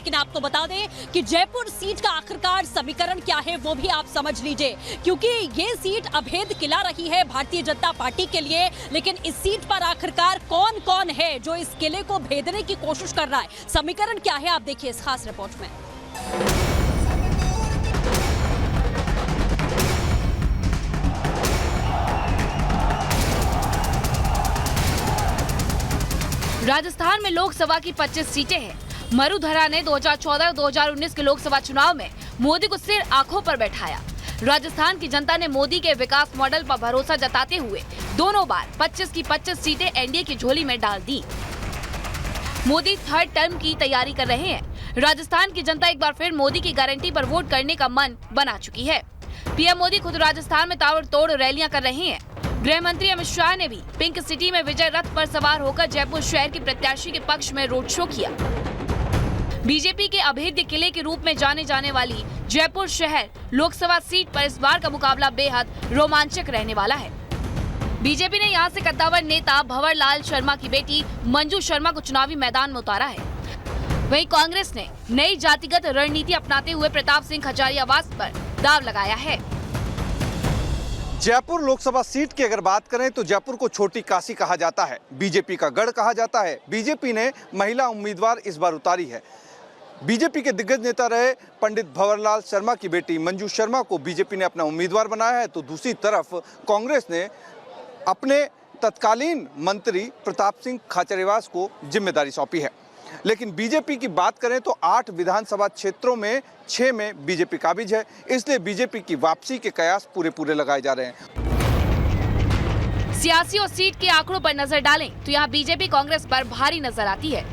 लेकिन आपको बता दें कि जयपुर सीट का आखिरकार समीकरण क्या है वो भी आप समझ लीजिए, क्योंकि ये सीट अभेद किला रही है भारतीय जनता पार्टी के लिए। लेकिन इस सीट पर आखिरकार कौन कौन है जो इस किले को भेदने की कोशिश कर रहा है, समीकरण क्या है, आप देखिए इस खास रिपोर्ट में। राजस्थान में लोकसभा की 25 सीटें हैं। मरुधरा ने 2014 और 2019 के लोकसभा चुनाव में मोदी को सिर आंखों पर बैठाया। राजस्थान की जनता ने मोदी के विकास मॉडल पर भरोसा जताते हुए दोनों बार 25 की 25 सीटें एनडीए की झोली में डाल दी। मोदी थर्ड टर्म की तैयारी कर रहे हैं। राजस्थान की जनता एक बार फिर मोदी की गारंटी पर वोट करने का मन बना चुकी है। पीएम मोदी खुद राजस्थान में ताबड़तोड़ रैलियां कर रहे हैं। गृह मंत्री अमित शाह ने भी पिंक सिटी में विजय रथ पर सवार होकर जयपुर शहर की प्रत्याशी के पक्ष में रोड शो किया। बीजेपी के अभेद्य किले के रूप में जाने जाने वाली जयपुर शहर लोकसभा सीट पर इस बार का मुकाबला बेहद रोमांचक रहने वाला है। बीजेपी ने यहां से कद्दावर नेता भंवर लाल शर्मा की बेटी मंजू शर्मा को चुनावी मैदान में उतारा है। वहीं कांग्रेस ने नई जातिगत रणनीति अपनाते हुए प्रताप सिंह खजारियावास पर दाव लगाया है। जयपुर लोकसभा सीट की अगर बात करें तो जयपुर को छोटी काशी कहा जाता है, बीजेपी का गढ़ कहा जाता है। बीजेपी ने महिला उम्मीदवार इस बार उतारी है। बीजेपी के दिग्गज नेता रहे पंडित भंवरलाल शर्मा की बेटी मंजू शर्मा को बीजेपी ने अपना उम्मीदवार बनाया है, तो दूसरी तरफ कांग्रेस ने अपने तत्कालीन मंत्री प्रताप सिंह खाचरियावास को जिम्मेदारी सौंपी है। लेकिन बीजेपी की बात करें तो 8 विधानसभा क्षेत्रों में 6 में बीजेपी काबिज है, इसलिए बीजेपी की वापसी के कयास पूरे लगाए जा रहे हैं। सियासी और सीट के आंकड़ों पर नजर डालें तो यहाँ बीजेपी कांग्रेस पर भारी नजर आती है।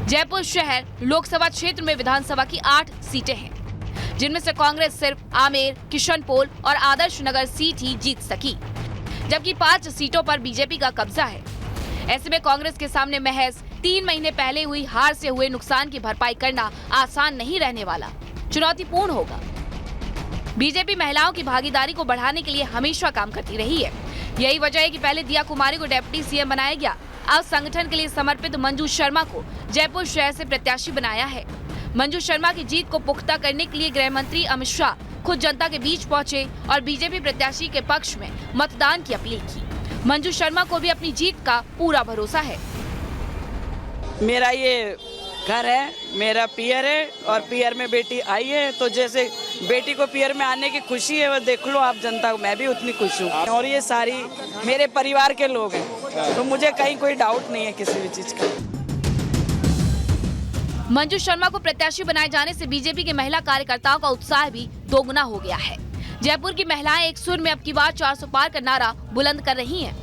जयपुर शहर लोकसभा क्षेत्र में विधानसभा की 8 सीटें हैं, जिनमें से कांग्रेस सिर्फ आमेर, किशनपोल और आदर्श नगर सीट ही जीत सकी, जबकि 5 सीटों पर बीजेपी का कब्जा है। ऐसे में कांग्रेस के सामने महज 3 महीने पहले हुई हार से हुए नुकसान की भरपाई करना आसान नहीं रहने वाला, चुनौतीपूर्ण होगा। बीजेपी महिलाओं की भागीदारी को बढ़ाने के लिए हमेशा काम करती रही है। यही वजह है कि पहले दिया कुमारी को डिप्टी सीएम बनाया गया। अब संगठन के लिए समर्पित मंजू शर्मा को जयपुर शहर से प्रत्याशी बनाया है। मंजू शर्मा की जीत को पुख्ता करने के लिए गृह मंत्री अमित शाह खुद जनता के बीच पहुंचे और बीजेपी प्रत्याशी के पक्ष में मतदान की अपील की। मंजू शर्मा को भी अपनी जीत का पूरा भरोसा है। मेरा ये घर है, मेरा पियर है और पियर में बेटी आई है, तो जैसे बेटी को पियर में आने की खुशी है वो देख लो आप जनता, मैं भी उतनी खुश हूँ। और ये सारी मेरे परिवार के लोग हैं, तो मुझे कहीं कोई डाउट नहीं है किसी भी चीज का। मंजू शर्मा को प्रत्याशी बनाए जाने से बीजेपी के महिला कार्यकर्ताओं का उत्साह भी दोगुना हो गया है। जयपुर की महिलाएं एक सुर में अब की बार 400 पार का नारा बुलंद कर रही हैं।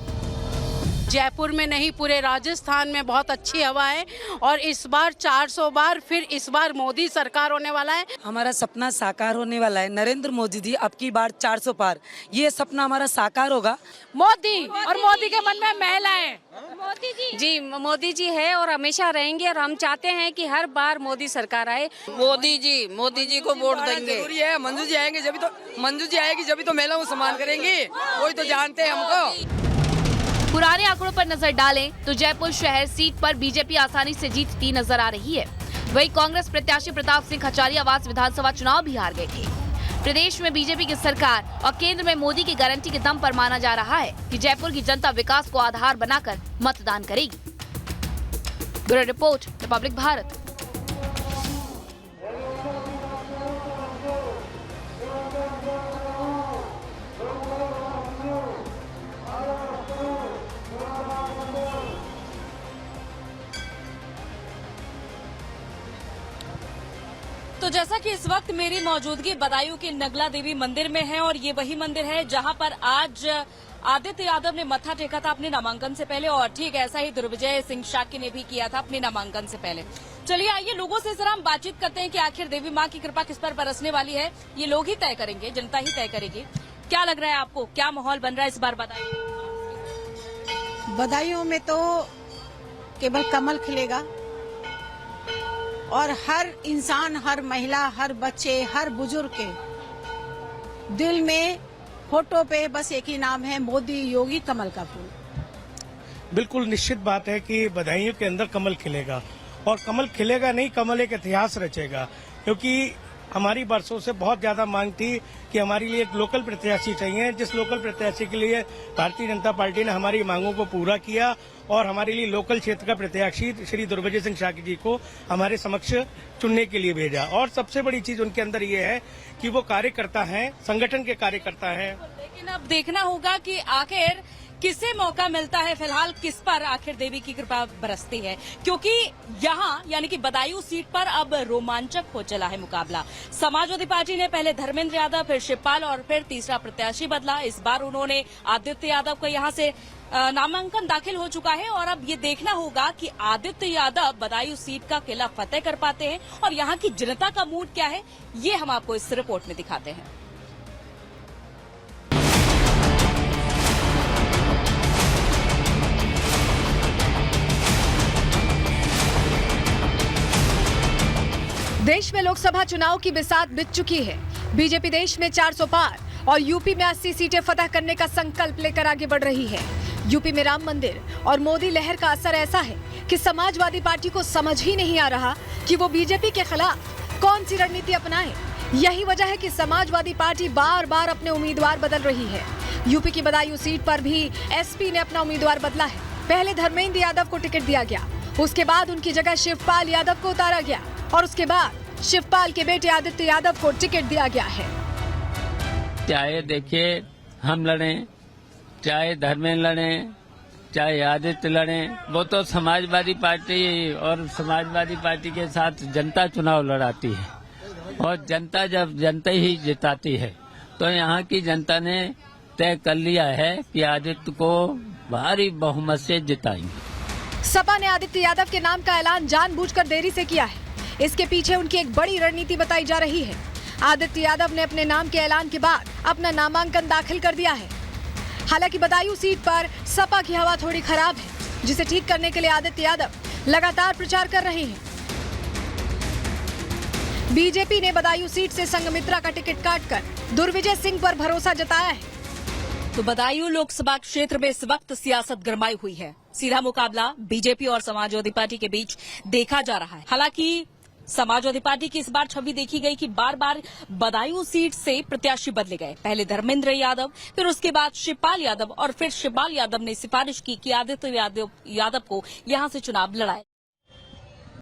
जयपुर में नहीं पूरे राजस्थान में बहुत अच्छी हवा है और इस बार 400 बार, फिर इस बार मोदी सरकार होने वाला है। हमारा सपना साकार होने वाला है। नरेंद्र मोदी जी अब की बार 400 पार, ये सपना हमारा साकार होगा। मोदी और मोदी के मन में महिलाएं, मोदी जी है और हमेशा रहेंगे और हम चाहते हैं कि हर बार मोदी सरकार आए। मोदी जी को वोट देंगे। जरूरी है, मंजू जी आएंगे जब तो महिलाओं को सम्मान करेंगे, वही तो जानते हैं हमको। पुराने आंकड़ों पर नजर डालें तो जयपुर शहर सीट पर बीजेपी आसानी से जीतती नजर आ रही है। वहीं कांग्रेस प्रत्याशी प्रताप सिंह खजारियावास विधानसभा चुनाव भी हार गए थे। प्रदेश में बीजेपी की सरकार और केंद्र में मोदी की गारंटी के दम पर माना जा रहा है कि जयपुर की जनता विकास को आधार बनाकर मतदान करेगी। Bureau report, Republic Bharat. तो जैसा कि इस वक्त मेरी मौजूदगी बदायूं के नगला देवी मंदिर में है और ये वही मंदिर है जहां पर आज आदित्य यादव ने मत्था टेका था अपने नामांकन से पहले, और ठीक ऐसा ही दुर्विजय सिंह शाक्य ने भी किया था अपने नामांकन से पहले। चलिए आइए लोगों से जरा हम बातचीत करते हैं कि आखिर देवी माँ की कृपा किस पर बरसने वाली है। ये लोग ही तय करेंगे, जनता ही तय करेगी। क्या लग रहा है आपको, क्या माहौल बन रहा है इस बार बदायूं में? तो केवल कमल खिलेगा और हर इंसान, हर महिला, हर बच्चे, हर बुजुर्ग के दिल में फोटो पे बस एक ही नाम है, मोदी योगी कमल का फूल। बिल्कुल निश्चित बात है कि बदायूं के अंदर कमल खिलेगा और कमल खिलेगा नहीं, कमल एक इतिहास रचेगा। क्योंकि हमारी बरसों से बहुत ज्यादा मांग थी कि हमारे लिए एक लोकल प्रत्याशी चाहिए, जिस लोकल प्रत्याशी के लिए भारतीय जनता पार्टी ने हमारी मांगों को पूरा किया और हमारे लिए लोकल क्षेत्र का प्रत्याशी श्री दुर्विजय सिंह शाक्य जी को हमारे समक्ष चुनने के लिए भेजा। और सबसे बड़ी चीज उनके अंदर ये है कि वो कार्यकर्ता हैं, संगठन के कार्यकर्ता हैं। लेकिन अब देखना होगा कि आखिर किसे मौका मिलता है, फिलहाल किस पर आखिर देवी की कृपा बरसती है, क्योंकि यहाँ यानी कि बदायूं सीट पर अब रोमांचक हो चला है मुकाबला। समाजवादी पार्टी ने पहले धर्मेंद्र यादव, फिर शिवपाल और फिर तीसरा प्रत्याशी बदला। इस बार उन्होंने आदित्य यादव को यहाँ से नामांकन दाखिल हो चुका है और अब ये देखना होगा कि आदित्य यादव बदायूं सीट का किला फतेह कर पाते हैं और यहाँ की जनता का मूड क्या है, ये हम आपको इस रिपोर्ट में दिखाते हैं। देश में लोकसभा चुनाव की बिसात बिछ चुकी है। बीजेपी देश में 400 पार और यूपी में 80 सीटें फतह करने का संकल्प लेकर आगे बढ़ रही है। यूपी में राम मंदिर और मोदी लहर का असर ऐसा है कि समाजवादी पार्टी को समझ ही नहीं आ रहा कि वो बीजेपी के खिलाफ कौन सी रणनीति अपनाए। यही वजह है कि समाजवादी पार्टी बार बार अपने उम्मीदवार बदल रही है। यूपी की बदायूं सीट पर भी एसपी ने अपना उम्मीदवार बदला है। पहले धर्मेंद्र यादव को टिकट दिया गया, उसके बाद उनकी जगह शिवपाल यादव को उतारा गया और उसके बाद शिवपाल के बेटे आदित्य यादव को टिकट दिया गया है। चाहे देखिए हम लड़ें, चाहे धर्मेंद्र लड़ें, चाहे आदित्य लड़ें, वो तो समाजवादी पार्टी और समाजवादी पार्टी के साथ जनता चुनाव लड़ाती है और जनता जब जनता ही जिताती है तो यहाँ की जनता ने तय कर लिया है कि आदित्य को भारी बहुमत से जिताएंगे। सपा ने आदित्य यादव के नाम का ऐलान जानबूझकर देरी से किया है। इसके पीछे उनकी एक बड़ी रणनीति बताई जा रही है। आदित्य यादव ने अपने नाम के ऐलान के बाद अपना नामांकन दाखिल कर दिया है। हालांकि बदायूं सीट पर सपा की हवा थोड़ी खराब है, जिसे ठीक करने के लिए आदित्य यादव लगातार प्रचार कर रहे हैं। बीजेपी ने बदायूं सीट से संघमित्रा का टिकट काटकर दुर्विजय सिंह पर भरोसा जताया है। तो बदायूं लोकसभा क्षेत्र में इस वक्त सियासत गरमाई हुई है। सीधा मुकाबला बीजेपी और समाजवादी पार्टी के बीच देखा जा रहा है। हालांकि समाजवादी पार्टी की इस बार छवि देखी गई कि बार बार बदायूं सीट से प्रत्याशी बदले गए। पहले धर्मेंद्र यादव, फिर उसके बाद शिवपाल यादव और फिर शिवपाल यादव ने सिफारिश की कि आदित्य यादव को यहां से चुनाव लड़ाए।